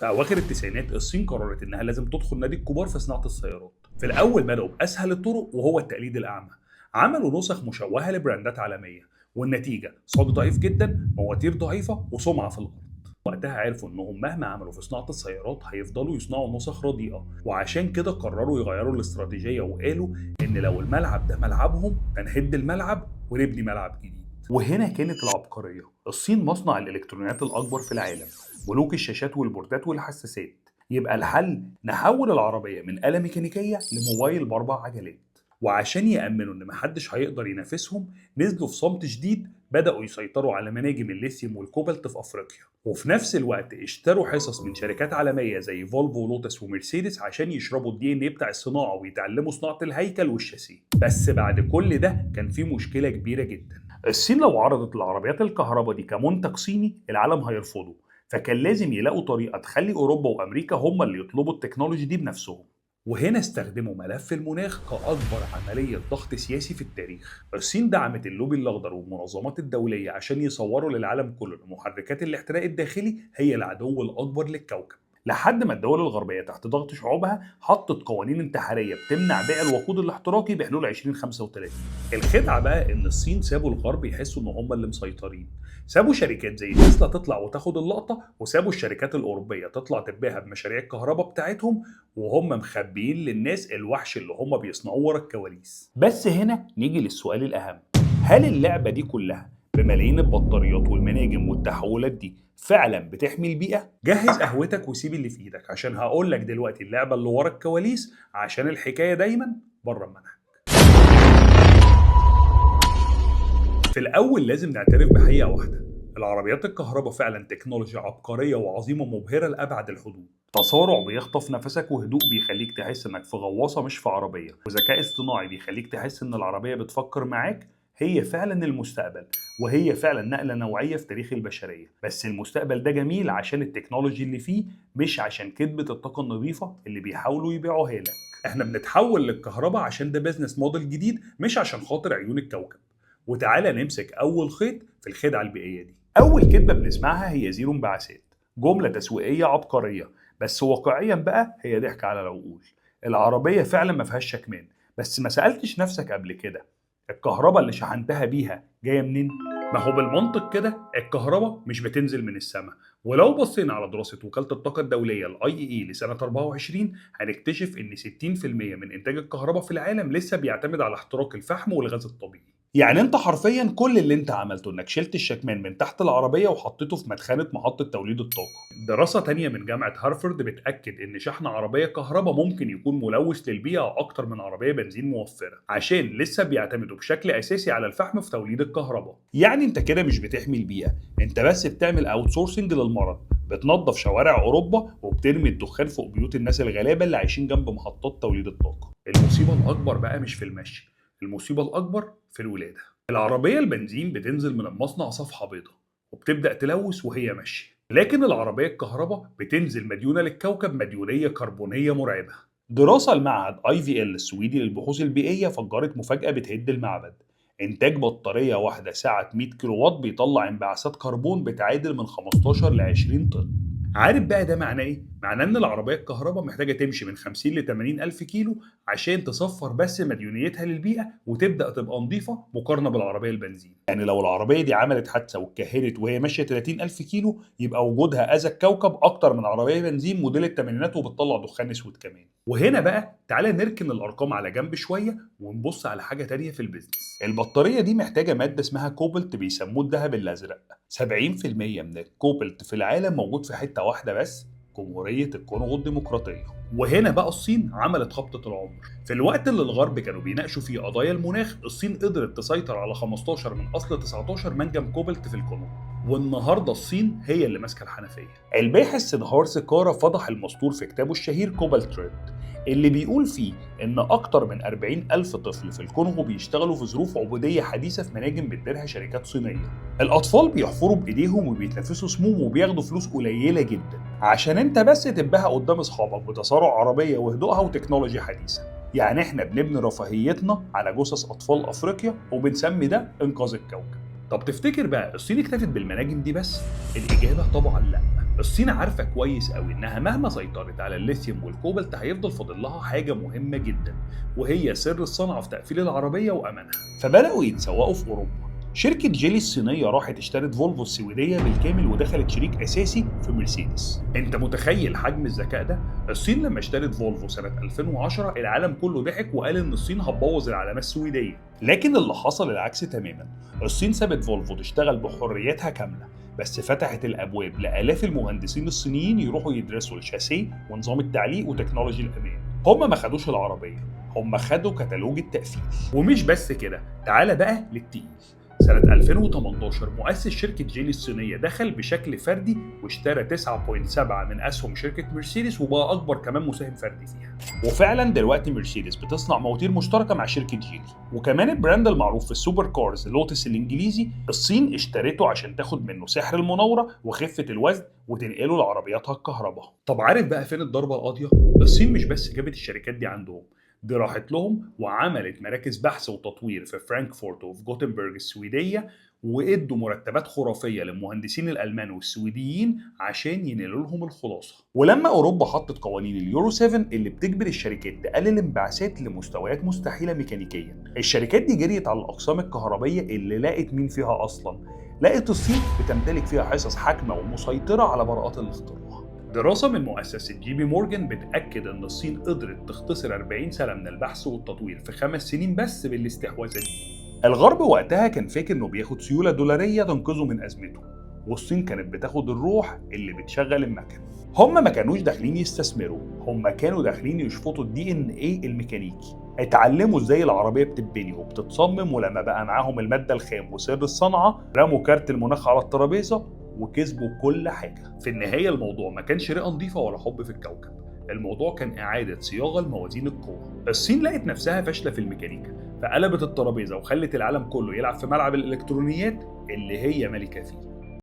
في أواخر التسعينات الصين قررت إنها لازم تدخل نادي الكبار في صناعة السيارات. في الأول بدأوا بأسهل الطرق وهو التقليد الأعمى. عملوا نسخ مشوهة لبراندات عالمية، والنتيجة صاج ضعيف جدا، مواتير ضعيفة، وسمعة في الأرض. وقتها عرفوا إنهم مهما عملوا في صناعة السيارات هيفضلوا يصنعوا نسخ رديئة، وعشان كده قرروا يغيروا الاستراتيجية وقالوا إن لو الملعب ده ملعبهم هنهد الملعب ونبني ملعب جديد. وهنا كانت العبقرية. الصين مصنع الإلكترونيات الأكبر في العالم، ملوك الشاشات والبوردات والحساسات. يبقى الحل نحول العربية من آلة ميكانيكية لموبايل بأربع عجلات. وعشان يأمنوا إن محدش هيقدر ينافسهم، نزلوا في صمت شديد، بدأوا يسيطروا على مناجم الليثيوم والكوبالت في أفريقيا. وفي نفس الوقت اشتروا حصص من شركات عالمية زي فولفو ولوتس ومرسيدس عشان يشربوا الدي ان ايه بتاع الصناعة ويتعلموا صناعة الهيكل والشاسيه. بس بعد كل ده كان في مشكلة كبيرة جدا. الصين لو عرضت العربيات الكهرباء دي كمنتج صيني العالم هيرفضه، فكان لازم يلاقوا طريقة تخلي أوروبا وأمريكا هم اللي يطلبوا التكنولوجي دي بنفسهم. وهنا استخدموا ملف المناخ كأكبر عملية ضغط سياسي في التاريخ. الصين دعمت اللوبي الأخضر والمنظمات الدولية عشان يصوروا للعالم كله إن محركات الاحتراق الداخلي هي العدو الأكبر للكوكب، لحد ما الدول الغربية تحت ضغط شعوبها حطت قوانين انتحارية بتمنع بيع الوقود الاحتراقي بحلول 2035. الخدعة بقى إن الصين سابوا الغرب يحسوا إن هم اللي مسيطرين. سابوا شركات زي تسلا تطلع وتاخد اللقطة، وسابوا الشركات الأوروبية تطلع تتباهى بمشاريع الكهرباء بتاعتهم، وهم مخبيين للناس الوحش اللي هم بيصنعوه ورا الكواليس. بس هنا نيجي للسؤال الأهم: هل اللعبة دي كلها بملايين البطاريات والمناجم والتحولات دي فعلا بتحمي البيئة؟ جهز قهوتك وسيب اللي في ايدك، عشان هقول لك دلوقتي اللعبة اللي ورا الكواليس، عشان الحكاية دايما بره المنهج. في الأول لازم نعترف بحقيقة واحدة: العربيات الكهرباء فعلا تكنولوجيا عبقرية وعظيمة مبهرة لأبعد الحدود. تسارع بيخطف نفسك، وهدوء بيخليك تحس انك في غواصة مش في عربية، وذكاء اصطناعي بيخليك تحس ان العربية بتفكر معاك. هي فعلا المستقبل، وهي فعلا نقلة نوعية في تاريخ البشرية. بس المستقبل ده جميل عشان التكنولوجي اللي فيه، مش عشان كذبة الطاقة النظيفة اللي بيحاولوا يبيعوها لك. احنا بنتحول للكهرباء عشان ده بيزنس موديل جديد، مش عشان خاطر عيون الكوكب. وتعالى نمسك أول خيط في الخدعة البيئية دي. أول كذبة بنسمعها هي زيرو انبعاثات، جملة تسويقية عبقرية، بس واقعيا بقى هي ضحك على العقول. العربية فعلا ما فيهاش شكمان، بس ما سألتش نفسك قبل كده الكهرباء اللي شحنتها بيها جاية منين؟ ما هو بالمنطق كده الكهرباء مش بتنزل من السماء. ولو بصينا على دراسة وكالة الطاقة الدولية ال IEA لسنة 24 هنكتشف إن 60% من إنتاج الكهرباء في العالم لسه بيعتمد على احتراق الفحم والغاز الطبيعي. يعني انت حرفيا كل اللي انت عملته انك شلت الشكمان من تحت العربية وحطيته في مدخنة محطة توليد الطاقة. دراسة تانية من جامعة هارفارد بتأكد ان شحن عربية كهرباء ممكن يكون ملوث للبيئة اكتر من عربية بنزين موفرة، عشان لسه بيعتمدوا بشكل اساسي على الفحم في توليد الكهرباء. يعني انت كده مش بتحمي البيئة، انت بس بتعمل اوت سورسنج للمرض. بتنظف شوارع اوروبا وبترمي الدخان فوق بيوت الناس الغلابة اللي عايشين جنب محطات توليد الطاقة. المصيبة الاكبر بقى مش في المشي، المصيبة الأكبر في الولادة. العربية البنزين بتنزل من المصنع صفحة بيضاء وبتبدأ تلوث وهي ماشية، لكن العربية الكهرباء بتنزل مديونة للكوكب مديونية كربونية مرعبة. دراسة المعهد IVL السويدي للبحوث البيئية فجرت مفاجأة بتهد المعبد: إنتاج بطارية واحدة ساعة 100 كيلو واط بيطلع انبعاثات كربون بتعادل من 15 ل 20 طن. عارف بقى ده معناه ايه؟ معناه ان العربية الكهرباء محتاجة تمشي من 50 ل 80 ألف كيلو عشان تصفر بس مديونيتها للبيئة وتبدأ تبقى نظيفة مقارنة بالعربية البنزين. يعني لو العربية دي عملت حادثة واتكهرت وهي ماشية 30 ألف كيلو، يبقى وجودها أذى الكوكب أكتر من عربية بنزين موديل الثمانينات وبتطلع دخان أسود كمان. وهنا بقى تعالى نركن الأرقام على جنب شوية ونبص على حاجة تانية في البيزنس. البطارية دي محتاجة مادة اسمها كوبلت، بيسموه الذهب الأزرق. 70% من الكوبلت في العالم موجود في حتة واحدة بس: جمهورية الكونغو الديمقراطية. وهنا بقى الصين عملت خبطة العمر. في الوقت اللي الغرب كانوا بيناقشوا فيه قضايا المناخ، الصين قدرت تسيطر على 15 من أصل 19 منجم كوبلت في الكونغو. والنهارده الصين هي اللي ماسكة الحنفية. الباحث سيدهار سيكارا فضح المستور في كتابه الشهير كوبالت تريد، اللي بيقول فيه إن أكتر من 40 ألف طفل في الكونغو بيشتغلوا في ظروف عبودية حديثة في مناجم بتديرها شركات صينية. الأطفال بيحفروا بإيديهم وبيتنفسوا سموم وبياخدوا فلوس قليلة جدا عشان أنت بس تبقى قدام أصحابك بتسارع عربية وهدوءها وتكنولوجيا حديثة. يعني إحنا بنبني رفاهيتنا على جثث أطفال أفريقيا وبنسمي ده إنقاذ الكوكب. طب تفتكر بقى الصين اكتفت بالمناجم دي بس؟ الإجابة طبعا لا. الصين عارفة كويس قوي إنها مهما سيطرت على الليثيوم والكوبالت هيفضل فاضل لها حاجة مهمة جدا، وهي سر الصنعة في تقفيل العربية وأمانها. فبدأوا يتسوقوا في أوروبا. شركة جيلي الصينية راحت اشترت فولفو السويدية بالكامل ودخلت شريك أساسي في مرسيدس. أنت متخيل حجم الذكاء ده؟ الصين لما اشترت فولفو سنة 2010 العالم كله ضحك وقال إن الصين هتبوظ العلامة السويدية، لكن اللي حصل العكس تماما. الصين سابت فولفو تشتغل بحريتها كاملة، بس فتحت الأبواب لآلاف المهندسين الصينيين يروحوا يدرسوا الشاسيه ونظام التعليق وتكنولوجي الأمان. هم ما خدوش العربية، هم خدوا كتالوج التقفيل. ومش بس كده، تعال بقى للتقيل. سنة 2018 مؤسس شركة جيلي الصينية دخل بشكل فردي واشترى 9.7 من أسهم شركة مرسيدس وبقى أكبر كمان مساهم فردي فيها. وفعلا دلوقتي مرسيدس بتصنع مواتير مشتركة مع شركة جيلي، وكمان البراند المعروف في السوبر كارز لوتس الإنجليزي الصين اشترته عشان تاخد منه سحر المناورة وخفة الوزن وتنقله لعربياتها الكهرباء. طب عارف بقى فين الضربة القاضية؟ الصين مش بس جابت الشركات دي عندهم، دي راحت لهم وعملت مراكز بحث وتطوير في فرانكفورت وفي جوتنبرج السويدية، وادوا مرتبات خرافية للمهندسين الألمان والسويديين عشان ينقلوا لهم الخلاصة. ولما أوروبا حطت قوانين اليورو 7 اللي بتجبر الشركات تقلل الانبعاثات لمستويات مستحيلة ميكانيكيا، الشركات دي جريت على الأقسام الكهربية اللي لقت مين فيها أصلا؟ لقت الصين بتمتلك فيها حصص حاكمة ومسيطرة على براءات الاختراع. دراسة من مؤسسة جي بي مورجان بتأكد إن الصين قدرت تختصر 40 سنة من البحث والتطوير في 5 سنين بس بالاستحواذات دي. الغرب وقتها كان فاكر إنه بياخد سيولة دولارية تنقذه من أزمته، والصين كانت بتاخد الروح اللي بتشغل المكن. هم ما كانوش داخلين يستثمروا، هم كانوا داخلين يشفطوا الدي ان ايه الميكانيكي. اتعلموا ازاي العربية بتتبني وبتتصمم، ولما بقى معاهم المادة الخام وسر الصنعة رموا كارت المناخ على الترابيزة وكسبوا كل حاجة. في النهاية الموضوع ما كانش رئة نظيفة ولا حب في الكوكب، الموضوع كان إعادة صياغة لموازين القوة. الصين لقت نفسها فاشلة في الميكانيكا فقلبت الترابيزة وخلت العالم كله يلعب في ملعب الإلكترونيات اللي هي ملكة فيه.